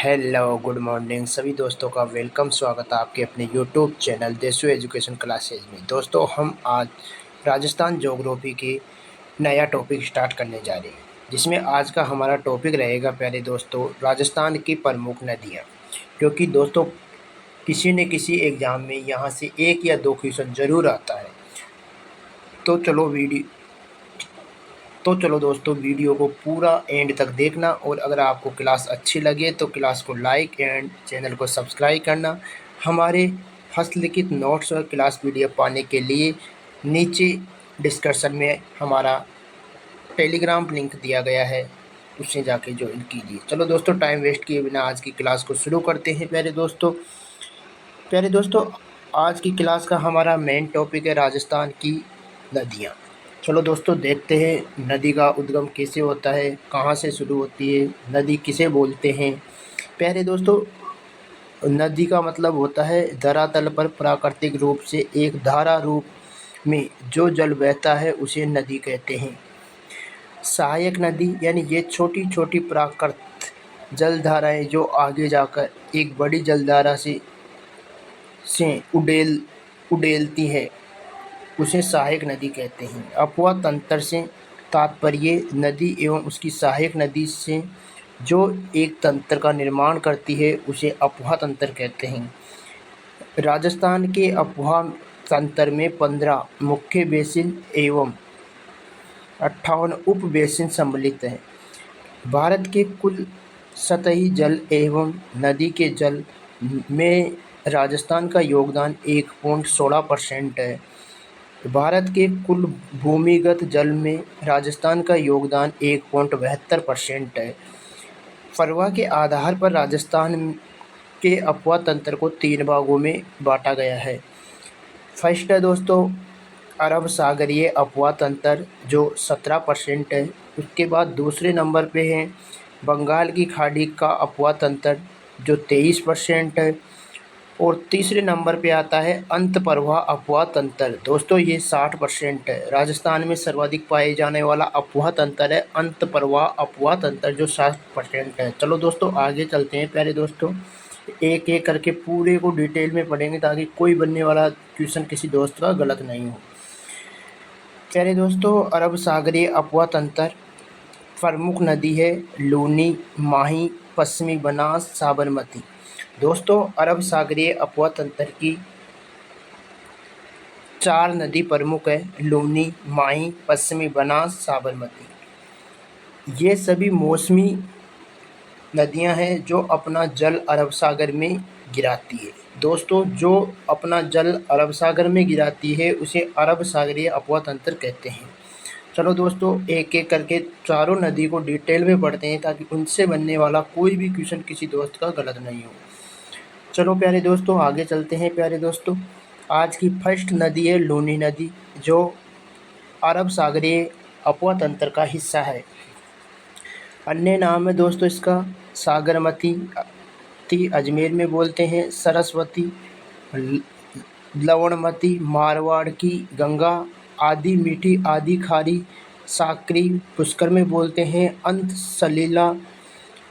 Hello good morning सभी दोस्तों का वेलकम स्वागत है आपके अपने यूट्यूब चैनल देशु एजुकेशन क्लासेज में। दोस्तों हम आज राजस्थान ज्योग्राफी के नया टॉपिक स्टार्ट करने जा रहे हैं, जिसमें आज का हमारा टॉपिक रहेगा प्यारे दोस्तों राजस्थान की प्रमुख नदियाँ। क्योंकि दोस्तों किसी न किसी एग्ज़ाम में यहाँ से एक या दो क्वेश्चन ज़रूर आता है। तो चलो दोस्तों वीडियो को पूरा एंड तक देखना, और अगर आपको क्लास अच्छी लगे तो क्लास को लाइक एंड चैनल को सब्सक्राइब करना। हमारे हस्तलिखित नोट्स और क्लास वीडियो पाने के लिए नीचे डिस्क्रिप्शन में हमारा टेलीग्राम लिंक दिया गया है, उससे जाके ज्वाइन कीजिए। चलो दोस्तों टाइम वेस्ट किए बिना आज की क्लास को शुरू करते हैं। प्यारे दोस्तों आज की क्लास का हमारा मेन टॉपिक है राजस्थान की नदियाँ। चलो दोस्तों देखते हैं नदी का उद्गम कैसे होता है, कहाँ से शुरू होती है, नदी किसे बोलते हैं। प्यारे दोस्तों नदी का मतलब होता है धरातल पर प्राकृतिक रूप से एक धारा रूप में जो जल बहता है उसे नदी कहते हैं। सहायक नदी यानी ये छोटी छोटी प्राकृत जलधाराएं जो आगे जाकर एक बड़ी जलधारा से उडेलती है उसे सहायक नदी कहते हैं। अपवाह तंत्र से तात्पर्य नदी एवं उसकी सहायक नदी से जो एक तंत्र का निर्माण करती है उसे अपवाह तंत्र कहते हैं। राजस्थान के अपवाह तंत्र में 15 मुख्य बेसिन एवं 58 उप बेसिन सम्मिलित हैं। भारत के कुल सतही जल एवं नदी के जल में राजस्थान का योगदान 1.16% है। भारत के कुल भूमिगत जल में राजस्थान का योगदान 1.72% है। फरवा के आधार पर राजस्थान के अपवाह तंत्र को 3 भागों में बांटा गया है। फर्स्ट है दोस्तों अरब सागरीय अपवाह तंत्र जो 17% है। उसके बाद दूसरे नंबर पे है बंगाल की खाड़ी का अपवाह तंत्र जो 23% है, और तीसरे नंबर पे आता है अंत प्रवाह अपवाह तंत्र। दोस्तों ये 60% है। राजस्थान में सर्वाधिक पाए जाने वाला अपवाह तंत्र है अंत प्रवाह अपवाह तंत्र जो 60% है। चलो दोस्तों आगे चलते हैं। प्यारे दोस्तों एक एक करके पूरे को डिटेल में पढ़ेंगे ताकि कोई बनने वाला क्वेश्चन किसी दोस्त का गलत नहीं हो। प्यारे दोस्तों अरब सागरीय अपवाह तंत्र प्रमुख नदी है लूनी, माही, पश्चिमी बनास, साबरमती। दोस्तों अरब सागरीय अपवाह तंत्र की 4 नदी प्रमुख है लूनी, माही, पश्चिमी बनास, साबरमती। ये सभी मौसमी नदियां हैं जो अपना जल अरब सागर में गिराती है। दोस्तों जो अपना जल अरब सागर में गिराती है उसे अरब सागरीय अपवाह तंत्र कहते हैं। चलो दोस्तों एक एक करके चारों नदी को डिटेल में पढ़ते हैं ताकि उनसे बनने वाला कोई भी क्वेश्चन किसी दोस्त का गलत नहीं हो। चलो प्यारे दोस्तों आगे चलते हैं। प्यारे दोस्तों आज की फर्स्ट नदी है लूनी नदी जो अरब सागरीय अपवाह तंत्र का हिस्सा है। अन्य नाम है दोस्तों इसका सागरमती, अजमेर में बोलते हैं, सरस्वती, लवणमती, मारवाड़ की गंगा, आदि मीठी, आदि खारी, साकरी पुष्कर में बोलते हैं, अंत सलीला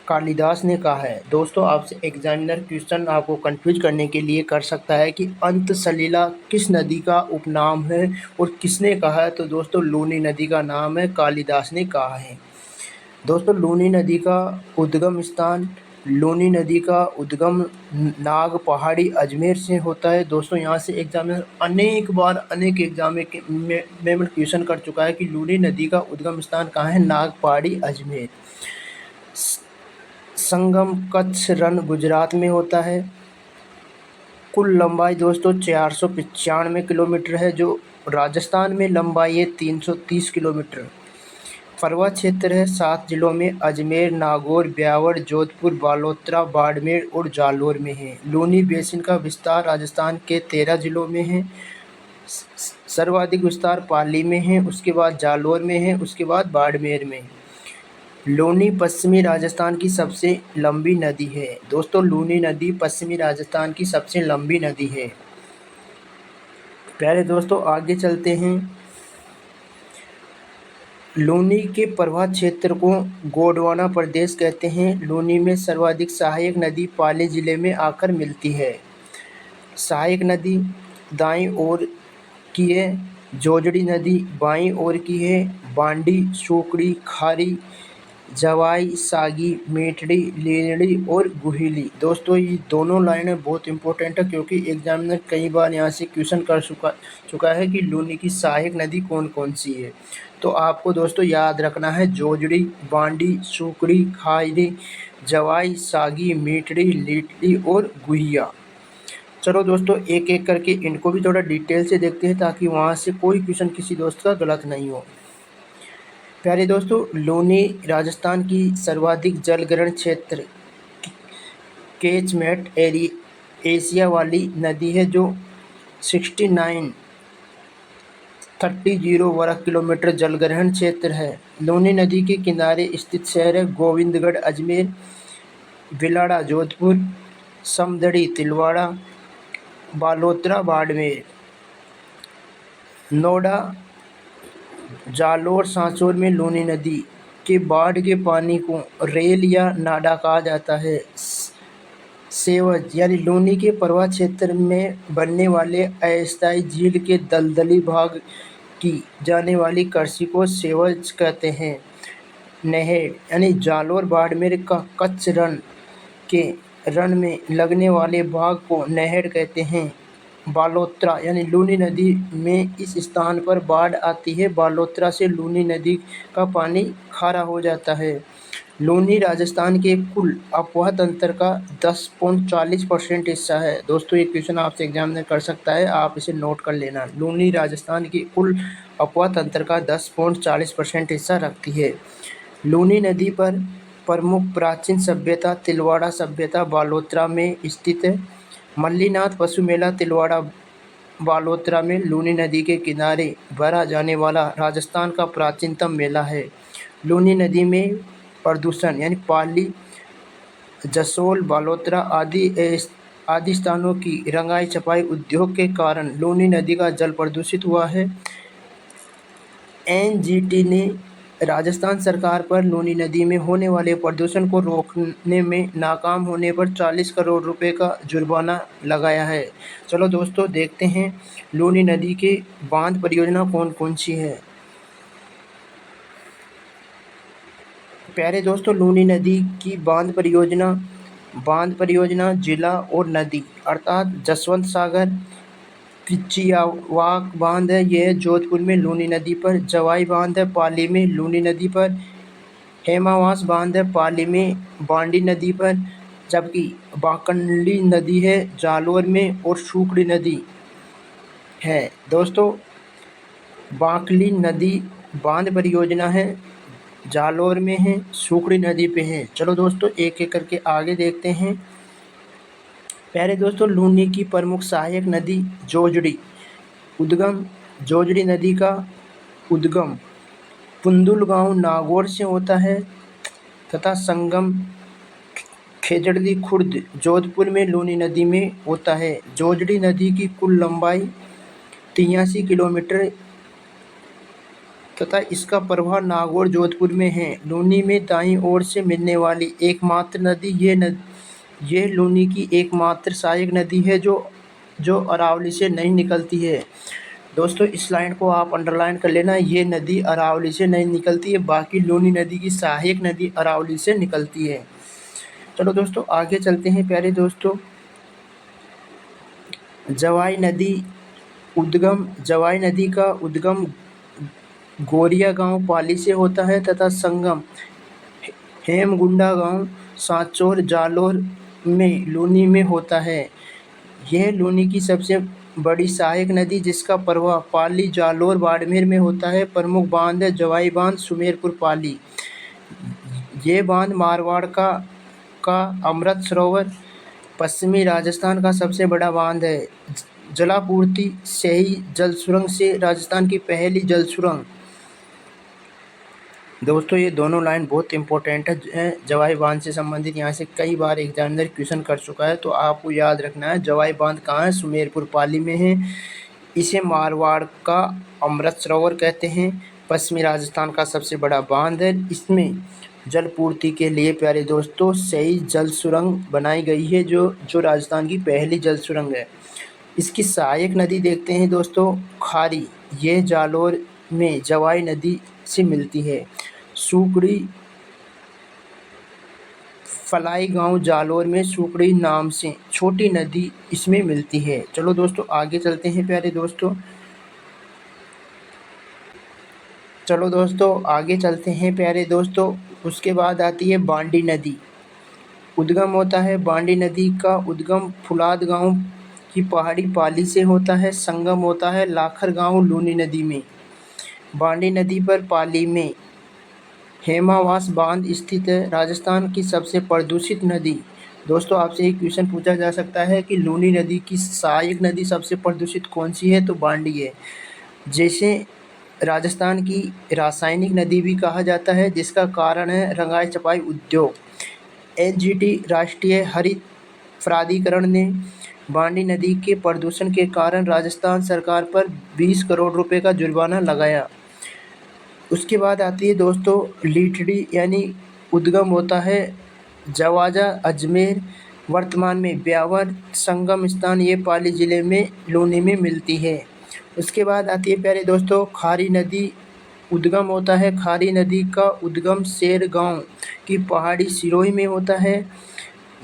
कालिदास ने कहा है। दोस्तों आपसे एग्जामिनर क्वेश्चन आपको कंफ्यूज करने के लिए कर सकता है कि अंत सलीला किस नदी का उपनाम है और किसने कहा है। तो दोस्तों लूनी नदी का नाम है, कालिदास ने कहा है। दोस्तों लूनी नदी का उद्गम स्थान, लूनी नदी का उद्गम नाग पहाड़ी अजमेर से होता है। दोस्तों यहाँ से एग्जामिनर अनेक एग्जाम में क्वेश्चन कर चुका है कि लूनी नदी का उद्गम स्थान कहाँ है, नाग पहाड़ी अजमेर। संगम कच्छ रण गुजरात में होता है। कुल लंबाई दोस्तों 495 किलोमीटर है, जो राजस्थान में लंबाई है 330 किलोमीटर। फरवा क्षेत्र है 7 जिलों में अजमेर, नागौर, ब्यावर, जोधपुर, बालोतरा, बाड़मेर और जालोर में है। लूनी बेसिन का विस्तार राजस्थान के 13 जिलों में है। सर्वाधिक विस्तार पाली में है, उसके बाद जालोर में है, उसके बाद बाड़मेर में। लूनी पश्चिमी राजस्थान की सबसे लंबी नदी है। दोस्तों लूनी नदी पश्चिमी राजस्थान की सबसे लंबी नदी है। प्यारे दोस्तों आगे चलते हैं। लूनी के प्रवाह क्षेत्र को गोंडवाना प्रदेश कहते हैं। लूनी में सर्वाधिक सहायक नदी पाली जिले में आकर मिलती है। सहायक नदी दाईं ओर की है, जोजड़ी नदी बाईं ओर की है, बांडी, सूकड़ी, खारी, जवाई, सागी, मेठड़ी, लीलड़ी और गुहिली। दोस्तों ये दोनों लाइनें बहुत इंपॉर्टेंट है, क्योंकि एग्जामिनर कई बार यहाँ से क्वेश्चन कर चुका है कि लूनी की सहायक नदी कौन कौन सी है। तो आपको दोस्तों याद रखना है जोजड़ी, बांडी, सूकड़ी, खारी, जवाई, सागी, मेठड़ी, लीलड़ी और गुहिया। चलो दोस्तों एक एक करके इनको भी थोड़ा डिटेल से देखते हैं, ताकि वहाँ से कोई क्वेश्चन किसी दोस्त का गलत नहीं हो। प्यारे दोस्तों, लूनी राजस्थान की सर्वाधिक जलग्रहण क्षेत्र कैचमेंट एशिया वाली नदी है, जो 6930 वर्ग किलोमीटर जलग्रहण क्षेत्र है। लूनी नदी के किनारे स्थित शहर है गोविंदगढ़, अजमेर, भिलाड़ा जोधपुर, समदड़ी तिलवाड़ा, बालोतरा बाड़मेर, नोएडा, जालोर, सांचौर में लूनी नदी के बाढ़ के पानी को रेल या नाडा कहा जाता है। सेवज यानी लूनी के प्रवाह क्षेत्र में बनने वाले अस्थायी झील के दलदली भाग की जाने वाली कृषि को सेवज कहते हैं। नहर यानी जालोर बाड़मेर का कच्छ रण के रण में लगने वाले भाग को नहर कहते हैं। बालोतरा यानी लूनी नदी में इस स्थान पर बाढ़ आती है। बालोतरा से लूनी नदी का पानी खारा हो जाता है। लूनी राजस्थान के कुल अपवाह तंत्र का 10.40% हिस्सा है। दोस्तों ये क्वेश्चन आपसे एग्जाम में कर सकता है, आप इसे नोट कर लेना। लूनी राजस्थान के कुल अपवाह तंत्र का 10.40% हिस्सा रखती है। लूनी नदी पर प्रमुख प्राचीन सभ्यता तिलवाड़ा सभ्यता बालोतरा में स्थित है। मल्लीनाथ पशु मेला तिलवाड़ा बालोतरा में लूनी नदी के किनारे भरा जाने वाला राजस्थान का प्राचीनतम मेला है। लूनी नदी में प्रदूषण यानी पाली, जसोल, बालोतरा आदि स्थानों की रंगाई छपाई उद्योग के कारण लूनी नदी का जल प्रदूषित हुआ है। एनजीटी ने राजस्थान सरकार पर लूनी नदी में होने वाले प्रदूषण को रोकने में नाकाम होने पर 40 करोड़ रुपए का जुर्माना लगाया है। चलो दोस्तों देखते हैं लूनी नदी के बांध परियोजना कौन कौन सी है। प्यारे दोस्तों, लूनी नदी की बांध परियोजना जिला और नदी अर्थात जसवंत सागर पिचियावाक बांध है, यह जोधपुर में लूनी नदी पर। जवाई बांध है पाली में लूनी नदी पर। हेमावास बांध है पाली में बांडी नदी पर, जबकि बाकंडी नदी है जालोर में और सूकड़ी नदी है। दोस्तों बाकली नदी बांध परियोजना है जालोर में है, सूकड़ी नदी पे है। चलो दोस्तों एक एक करके आगे देखते हैं। प्यारे दोस्तों, लूनी की प्रमुख सहायक नदी जोजड़ी उद्गम जोजड़ी नदी का उद्गम पुंदुल गांव नागौर से होता है तथा संगम खेजड़ी खुर्द जोधपुर में लूनी नदी में होता है। जोजड़ी नदी की कुल लंबाई 83 किलोमीटर तथा इसका प्रवाह नागौर जोधपुर में है। लूनी में दाईं ओर से मिलने वाली एकमात्र नदी ये लूनी की एकमात्र सहायक नदी है जो अरावली से नहीं निकलती है। दोस्तों इस लाइन को आप अंडरलाइन कर लेना, ये नदी अरावली से नहीं निकलती है, बाकी लूनी नदी की सहायक नदी अरावली से निकलती है। चलो दोस्तों आगे चलते हैं। प्यारे दोस्तों, जवाई नदी का उद्गम गोरिया गांव पाली से होता है तथा संगम हेमगुंडा गांव सांचौर जालोर में लूनी में होता है। यह लूनी की सबसे बड़ी सहायक नदी जिसका प्रवाह पाली, जालोर, बाड़मेर में होता है। प्रमुख बांध है जवाई बांध, सुमेरपुर, पाली। ये बांध मारवाड़ का अमृत सरोवर पश्चिमी राजस्थान का सबसे बड़ा बांध है। जलापूर्ति सही जल सुरंग से राजस्थान की पहली जल सुरंग। दोस्तों ये दोनों लाइन बहुत इंपॉर्टेंट है जवाई बांध से संबंधित, यहाँ से कई बार एग्जामिनर क्वेश्चन कर चुका है, तो आपको याद रखना है। जवाई बांध कहाँ है? सुमेरपुर, पाली में है। इसे मारवाड़ का अमृत सरोवर कहते हैं। पश्चिमी राजस्थान का सबसे बड़ा बांध है। इसमें जल पूर्ति के लिए प्यारे दोस्तों सही जल सुरंग बनाई गई है, जो राजस्थान की पहली जल सुरंग है। इसकी सहायक नदी देखते हैं दोस्तों खारी, ये जालोर में जवाई नदी से मिलती है। सुकड़ी फलाई गांव जालोर में सुकड़ी नाम से छोटी नदी इसमें मिलती है। चलो दोस्तों आगे चलते हैं प्यारे दोस्तों। उसके बाद आती है बांडी नदी। उद्गम होता है बांडी नदी का उद्गम फुलाद गांव की पहाड़ी पाली से होता है। संगम होता है लाखर गांव लूनी नदी में। बांडी नदी पर पाली में हेमावास बांध स्थित है। राजस्थान की सबसे प्रदूषित नदी। दोस्तों आपसे एक क्वेश्चन पूछा जा सकता है कि लूनी नदी की सहायक नदी सबसे प्रदूषित कौन सी है, तो बांडी है। जैसे राजस्थान की रासायनिक नदी भी कहा जाता है, जिसका कारण है रंगाई छपाई उद्योग। एनजीटी राष्ट्रीय हरित प्राधिकरण ने बांडी नदी के प्रदूषण के कारण राजस्थान सरकार पर 20 करोड़ रुपए का जुर्माना लगाया। उसके बाद आती है दोस्तों लीठड़ी, यानी उद्गम होता है जवाजा अजमेर, वर्तमान में ब्यावर। संगम स्थान ये पाली जिले में लूनी में मिलती है। उसके बाद आती है प्यारे दोस्तों खारी नदी। उद्गम होता है खारी नदी का उद्गम शेर गांव की पहाड़ी सिरोही में होता है।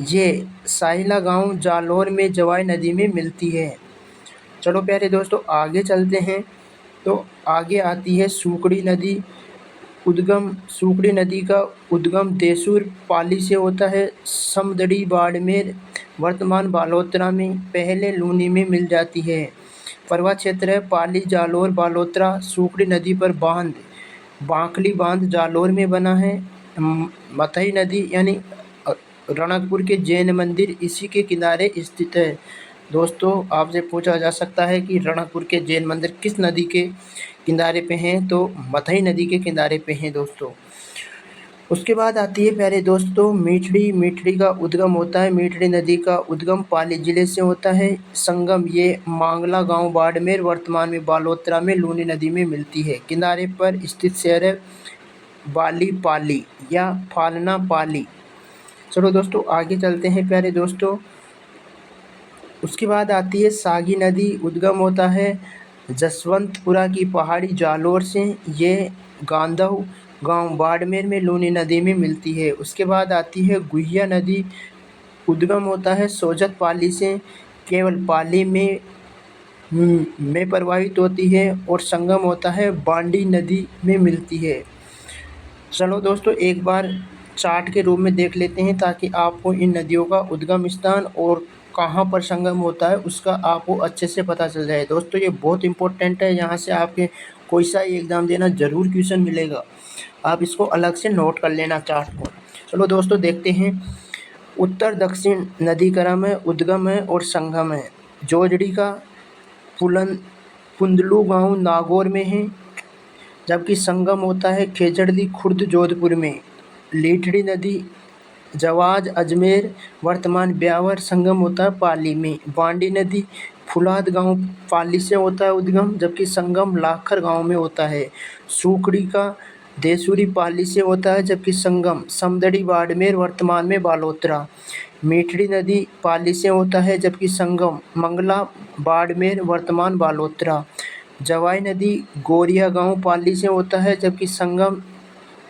ये साहिला गांव जालोर में जवाई नदी में मिलती है। चलो प्यारे दोस्तों आगे चलते हैं। तो आगे आती है सुकड़ी नदी। सुकड़ी नदी का उद्गम देसूर पाली से होता है। समदड़ी बाड़मेर वर्तमान बालोतरा में, पहले लूनी में मिल जाती है। प्रवाह क्षेत्र है पाली जालोर बालोतरा। सुकड़ी नदी पर बांध बांकली बांध जालोर में बना है। मथई नदी यानी रणकपुर के जैन मंदिर इसी के किनारे स्थित है। दोस्तों आपसे पूछा जा सकता है कि रणकपुर के जैन मंदिर किस नदी के किनारे पे हैं, तो मथई नदी के किनारे पे हैं दोस्तों। उसके बाद आती है प्यारे दोस्तों मीठड़ी। मीठड़ी का उद्गम होता है मीठड़ी नदी का उद्गम पाली जिले से होता है। संगम ये मांगला गांव बाड़मेर, वर्तमान में बालोतरा में लूनी नदी में मिलती है। किनारे पर स्थित शहर है बाली पाली या फालना पाली। चलो दोस्तों आगे चलते हैं प्यारे दोस्तों। उसके बाद आती है सागी नदी। उद्गम होता है जसवंतपुरा की पहाड़ी जालोर से। ये गांधव गांव बाड़मेर में लूनी नदी में मिलती है। उसके बाद आती है गुहिया नदी। उद्गम होता है सोजत पाली से, केवल पाली में प्रवाहित होती है और संगम होता है बांडी नदी में मिलती है। चलो दोस्तों एक बार चार्ट के रूप में देख लेते हैं, ताकि आपको इन नदियों का उद्गम स्थान और कहाँ पर संगम होता है उसका आपको अच्छे से पता चल जाए। दोस्तों ये बहुत इंपॉर्टेंट है, यहाँ से आपके कोई सा एग्ज़ाम देना ज़रूर क्वेश्चन मिलेगा, आप इसको अलग से नोट कर लेना चार्ट को। चलो दोस्तों देखते हैं। उत्तर दक्षिण नदी क्रम है, उद्गम है और संगम है। जोजड़ी का पुंदलू गांव नागौर में है, जबकि संगम होता है खेजड़दी खुर्द जोधपुर में। लीठड़ी नदी जवाज अजमेर, वर्तमान ब्यावर। संगम होता है पाली में। बांडी नदी फुलाद गांव पाली से होता है उद्गम, जबकि संगम लाखर गांव में होता है। सुकड़ी का देसूरी पाली से होता है, जबकि संगम समदड़ी बाड़मेर, वर्तमान में बालोतरा। मीठड़ी नदी पाली से होता है, जबकि संगम मंगला बाड़मेर, वर्तमान बालोतरा। जवाई नदी गोरिया गांव पाली से होता है, जबकि संगम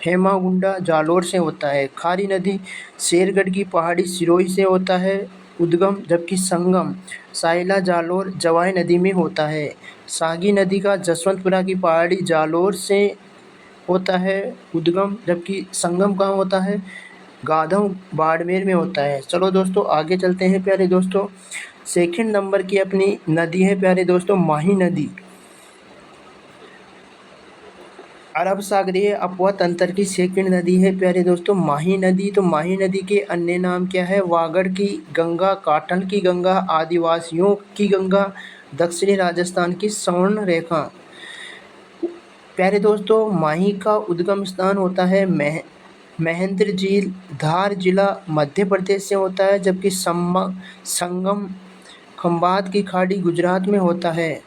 हेमागुंडा जालोर से होता है। खारी नदी शेरगढ़ की पहाड़ी सिरोही से होता है उद्गम, जबकि संगम साहिला जालोर जवाई नदी में होता है। सागी नदी का जसवंतपुरा की पहाड़ी जालोर से होता है उद्गम, जबकि संगम कहाँ होता है गाधव बाड़मेर में होता है। चलो दोस्तों आगे चलते हैं प्यारे दोस्तों। सेकंड नंबर की अपनी नदी है प्यारे दोस्तों माही नदी। अरब सागरीय अपवा तंत्र की सेकंड नदी है प्यारे दोस्तों माही नदी। तो माही नदी के अन्य नाम क्या है? वागड़ की गंगा, काटल की गंगा, आदिवासियों की गंगा, दक्षिणी राजस्थान की स्वर्ण रेखा। प्यारे दोस्तों माही का उद्गम स्थान होता है महेंद्र झील, धार जिला, मध्य प्रदेश से होता है, जबकि संगम खंबात की खाड़ी गुजरात में होता है।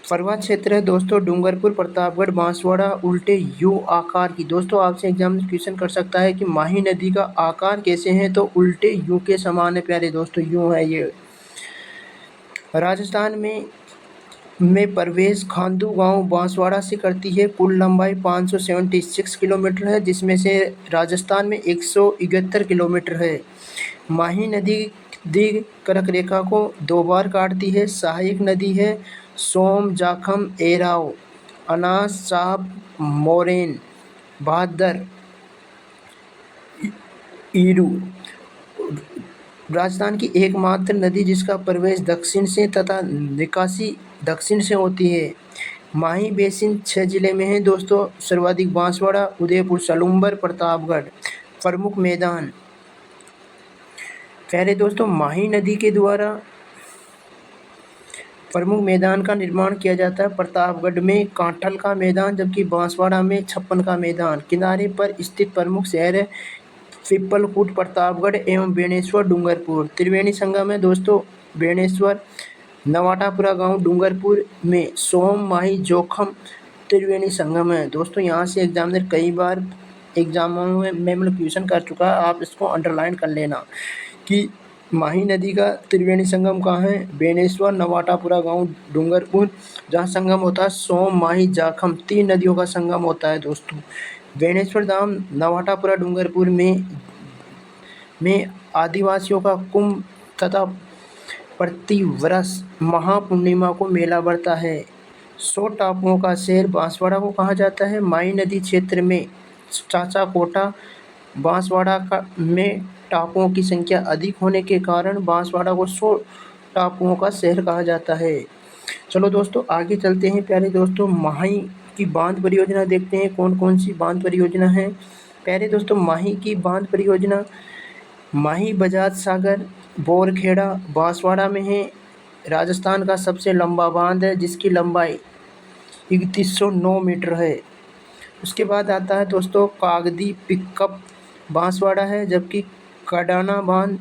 पर्वत क्षेत्र है दोस्तों डूंगरपुर, प्रतापगढ़, बांसवाड़ा उल्टे यू आकार की। दोस्तों आपसे एग्जाम में क्वेश्चन कर सकता है कि माही नदी का आकार कैसे है, तो उल्टे यू के समान है प्यारे दोस्तों, यू है ये। राजस्थान में प्रवेश खांडू गांव बांसवाड़ा से करती है। कुल लंबाई 576 किलोमीटर है, जिसमें से राजस्थान में 171 किलोमीटर है। माही नदी दी कर्क रेखा को 2 बार काटती है। सहायक नदी है सोम, जाखम, एराव, अनास, साब, मोरेन, भादर, ईरू। राजस्थान की एकमात्र नदी जिसका प्रवेश दक्षिण से तथा निकासी दक्षिण से होती है। माही बेसिन 6 जिले में है दोस्तों। सर्वाधिक बांसवाड़ा, उदयपुर, सलूम्बर, प्रतापगढ़। प्रमुख मैदान प्यारे दोस्तों माही नदी के द्वारा प्रमुख मैदान का निर्माण किया जाता है। प्रतापगढ़ में कांठल का मैदान, जबकि बांसवाड़ा में छप्पन का मैदान। किनारे पर स्थित प्रमुख शहर है पिपलकुट, प्रतापगढ़ एवं बेणेश्वर, डूंगरपुर। त्रिवेणी संगम है दोस्तों बेणेश्वर, नवाटापुरा गांव, डूंगरपुर में सोम, माही, जोखम त्रिवेणी संगम है दोस्तों। यहाँ से एग्जामिनर कई बार एग्जामों में मतलब क्वेश्चन कर चुका है, आप इसको अंडरलाइन कर लेना कि माही नदी का त्रिवेणी संगम कहाँ है, बेणेश्वर, नवाटापुरा गांव, डूंगरपुर, जहाँ संगम होता है सोम, माही, जाखम 3 नदियों का संगम होता है दोस्तों। बेणेश्वर धाम नवाटापुरा डूंगरपुर में आदिवासियों का कुंभ तथा प्रति वर्ष महापूर्णिमा को मेला बढ़ता है। 100 टापुओं का शहर बांसवाड़ा को कहा जाता है। माही नदी क्षेत्र में चाचा कोटा बांसवाड़ा में टापुओं की संख्या अधिक होने के कारण बांसवाड़ा को 100 टापुओं का शहर कहा जाता है। चलो दोस्तों आगे चलते हैं प्यारे दोस्तों, माही की बांध परियोजना देखते हैं कौन कौन सी बांध परियोजना है। प्यारे दोस्तों माही की बांध परियोजना माही बजाज सागर बोरखेड़ा बांसवाड़ा में है। राजस्थान का सबसे लंबा बांध है जिसकी लंबाई 3109 मीटर है। उसके बाद आता है दोस्तों कागदी पिकअप बांसवाड़ा है, जबकि कडाना बांध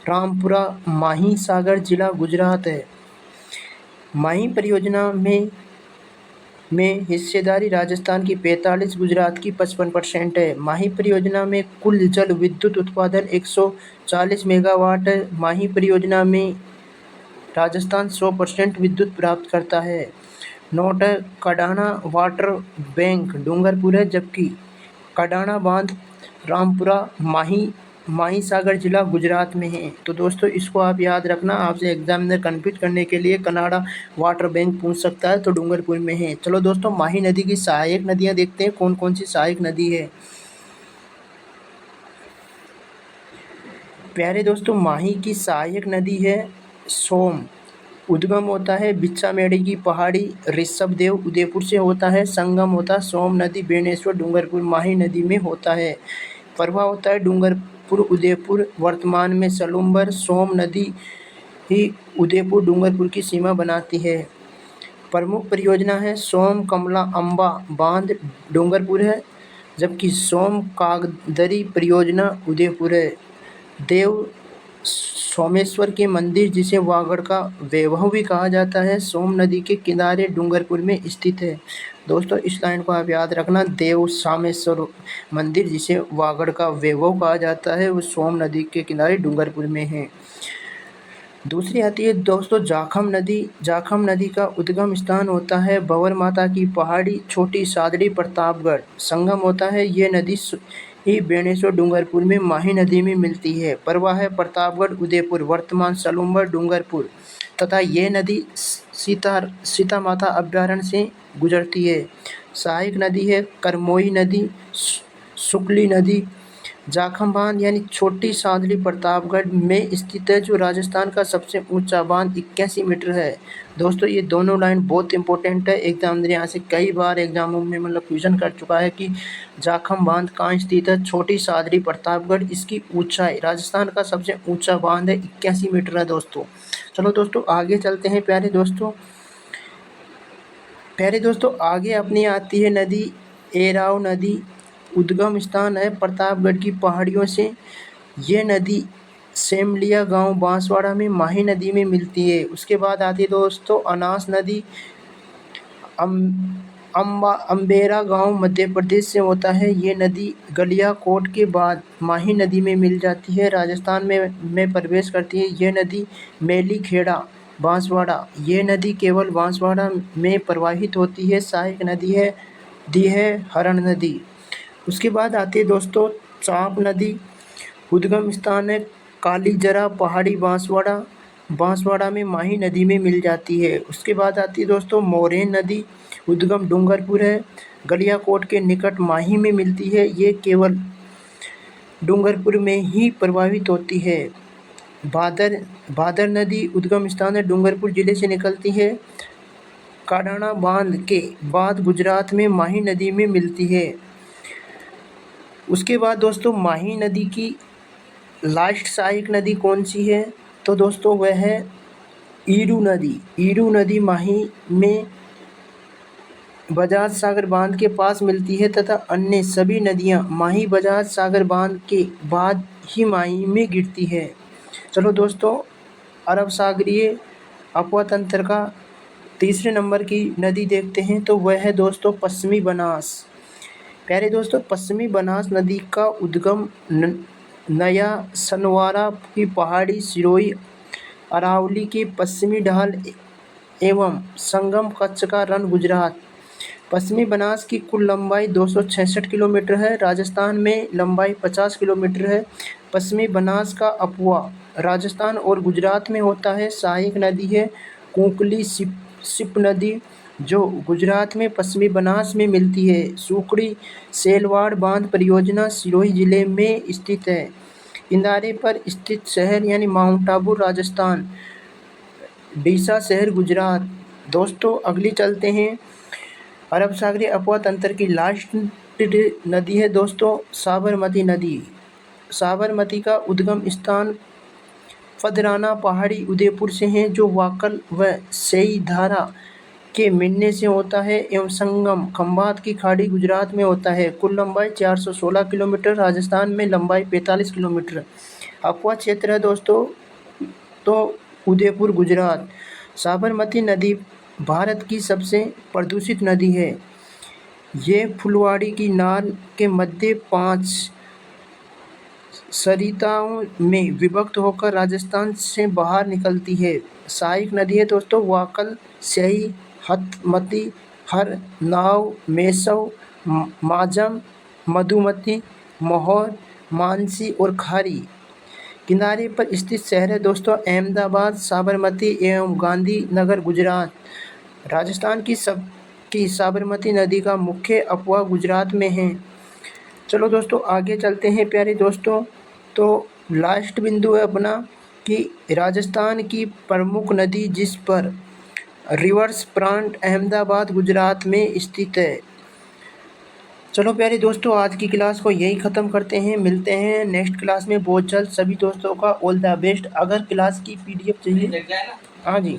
रामपुरा माही सागर जिला गुजरात है। माही परियोजना में हिस्सेदारी राजस्थान की 45, गुजरात की 55% है। माही परियोजना में कुल जल विद्युत उत्पादन 140 मेगावाट है। माही परियोजना में राजस्थान 100% विद्युत प्राप्त करता है। नोट है कडाना वाटर बैंक डूंगरपुर है, जबकि कडाना बांध रामपुरा माही सागर जिला गुजरात में है। तो दोस्तों इसको आप याद रखना, आपसे एग्जामिनर कंफ्यूज करने के लिए कनाडा वाटर बैंक पूछ सकता है, तो डूंगरपुर में है। चलो दोस्तों माही नदी की सहायक नदियां देखते हैं कौन कौन सी सहायक नदी है। प्यारे दोस्तों माही की सहायक नदी है सोम, उद्गम होता है बिच्छामेड़ी की पहाड़ी ऋषभदेव उदयपुर से होता है। संगम होता है सोम नदी बेणेश्वर डूंगरपुर माही नदी में होता है। प्रवाह होता है डूंगरपुर उदयपुर, वर्तमान में सलूम्बर सोम नदी ही उदयपुर डूंगरपुर की सीमा बनाती है। प्रमुख परियोजना है सोम कमला अम्बा बांध डूंगरपुर है, जबकि सोम कागदरी परियोजना उदयपुर है। देव सोमेश्वर के मंदिर जिसे वागड़ का वैभव भी कहा जाता है सोम नदी के किनारे डूंगरपुर में स्थित है। दोस्तों इस लाइन को आप याद रखना, देव सोमेश्वर मंदिर जिसे वागड़ का वैभव कहा जाता है वो सोम नदी के किनारे डूंगरपुर में है। दूसरी आती है दोस्तों जाखम नदी। जाखम नदी का उद्गम स्थान होता है भंवर माता की पहाड़ी छोटी सादड़ी प्रतापगढ़। संगम होता है ये नदी ही बेणेश्वर डूंगरपुर में माही नदी में मिलती है। प्रवाह है प्रतापगढ़ उदयपुर, वर्तमान सलूम्बर डूंगरपुर, तथा ये नदी सीता माता अभ्यारण्य से गुजरती है। सहायक नदी है करमोई नदी, शुक्ली नदी। जाखम बांध यानी छोटी सांदली प्रतापगढ़ में स्थित है, जो राजस्थान का सबसे ऊंचा बांध 81 मीटर है। दोस्तों ये दोनों लाइन बहुत इंपॉर्टेंट है, एग्जामिनर यहाँ से कई बार एग्जामों में मतलब क्वेश्चन कर चुका है कि जाखम बांध कहाँ स्थित है। छोटी सांदली प्रतापगढ़, इसकी ऊंचाई राजस्थान का सबसे ऊंचा बांध है 81 मीटर है दोस्तों। चलो दोस्तों आगे चलते हैं प्यारे दोस्तों आगे अपनी आती है नदी एराव नदी। उद्गम स्थान है प्रतापगढ़ की पहाड़ियों से। ये नदी सेमलिया गांव बांसवाड़ा में माही नदी में मिलती है। उसके बाद आती है दोस्तों अनास नदी। अम अम्बेरा गांव मध्य प्रदेश से होता है। ये नदी गलियाकोट के बाद माही नदी में मिल जाती है, राजस्थान में प्रवेश करती है। यह नदी मेली खेड़ा बांसवाड़ा, ये नदी केवल बांसवाड़ा में प्रवाहित होती है। सहायक नदी है हरण नदी। उसके बाद आती है दोस्तों चांप नदी। उद्गम स्थान है कालीजरा पहाड़ी बांसवाड़ा में माही नदी में मिल जाती है। उसके बाद आती है दोस्तों मोरेन नदी। उद्गम डूंगरपुर है, गलियाकोट के निकट माही में मिलती है। ये केवल डूंगरपुर में ही प्रवाहित होती है। भादर नदी उद्गम स्थान है डूंगरपुर जिले से निकलती है। काडाना बांध के बाद गुजरात में माही नदी में मिलती है। उसके बाद दोस्तों माही नदी की लास्ट सहायक नदी कौन सी है, तो दोस्तों वह है ईरू नदी। ईरू नदी माही में बजाज सागर बांध के पास मिलती है तथा अन्य सभी नदियां माही बजाज सागर बांध के बाद ही माही में गिरती है। चलो दोस्तों अरब सागरीय अपवा तंत्र का तीसरे नंबर की नदी देखते हैं, तो वह है दोस्तों पश्चिमी बनास। प्यारे दोस्तों पश्चिमी बनास नदी का उद्गम नया सनवारा की पहाड़ी सिरोही अरावली की पश्चिमी ढाल एवं संगम कच्छ का रण गुजरात। पश्चिमी बनास की कुल लंबाई 266 किलोमीटर है। राजस्थान में लंबाई 50 किलोमीटर है। पश्चिमी बनास का अपवा राजस्थान और गुजरात में होता है। सहायक नदी है कोंकली सिप नदी, जो गुजरात में पश्चिमी बनास में मिलती है। सुकड़ी सेलवाड़ बांध परियोजना सिरोही जिले में स्थित है। किनारे पर स्थित शहर यानी माउंट आबू राजस्थान, डीसा शहर गुजरात। दोस्तों अगली चलते हैं अरब सागरीय अपवा तंत्र की लास्ट नदी है दोस्तों साबरमती नदी। साबरमती का उद्गम स्थान फदराना पहाड़ी उदयपुर से है, जो वाकल व सई धारा के मिलने से होता है एवं संगम खंभात की खाड़ी गुजरात में होता है। कुल लंबाई 416 किलोमीटर। राजस्थान में लंबाई 45 किलोमीटर। अपवा क्षेत्र है दोस्तों तो उदयपुर गुजरात। साबरमती नदी भारत की सबसे प्रदूषित नदी है। ये फुलवाड़ी की नाल के मध्य 5 सरिताओं में विभक्त होकर राजस्थान से बाहर निकलती है। सहायक नदी है दोस्तों वाकल, सही, हतमती, हर, नाव, मेसव, माजम, मधुमती, मोहर, मानसी और खारी। किनारे पर स्थित शहर है दोस्तों अहमदाबाद, साबरमती एवं गांधीनगर गुजरात। राजस्थान की साबरमती नदी का मुख्य अपवा गुजरात में है। चलो दोस्तों आगे चलते हैं प्यारे दोस्तों, तो लास्ट बिंदु है अपना कि राजस्थान की प्रमुख नदी जिस पर रिवर्स फ्रंट अहमदाबाद गुजरात में स्थित है। चलो प्यारे दोस्तों आज की क्लास को यही ख़त्म करते हैं, मिलते हैं नेक्स्ट क्लास में बहुत जल्द। सभी दोस्तों का ऑल द बेस्ट। अगर क्लास की PDF चाहिए, हाँ जी।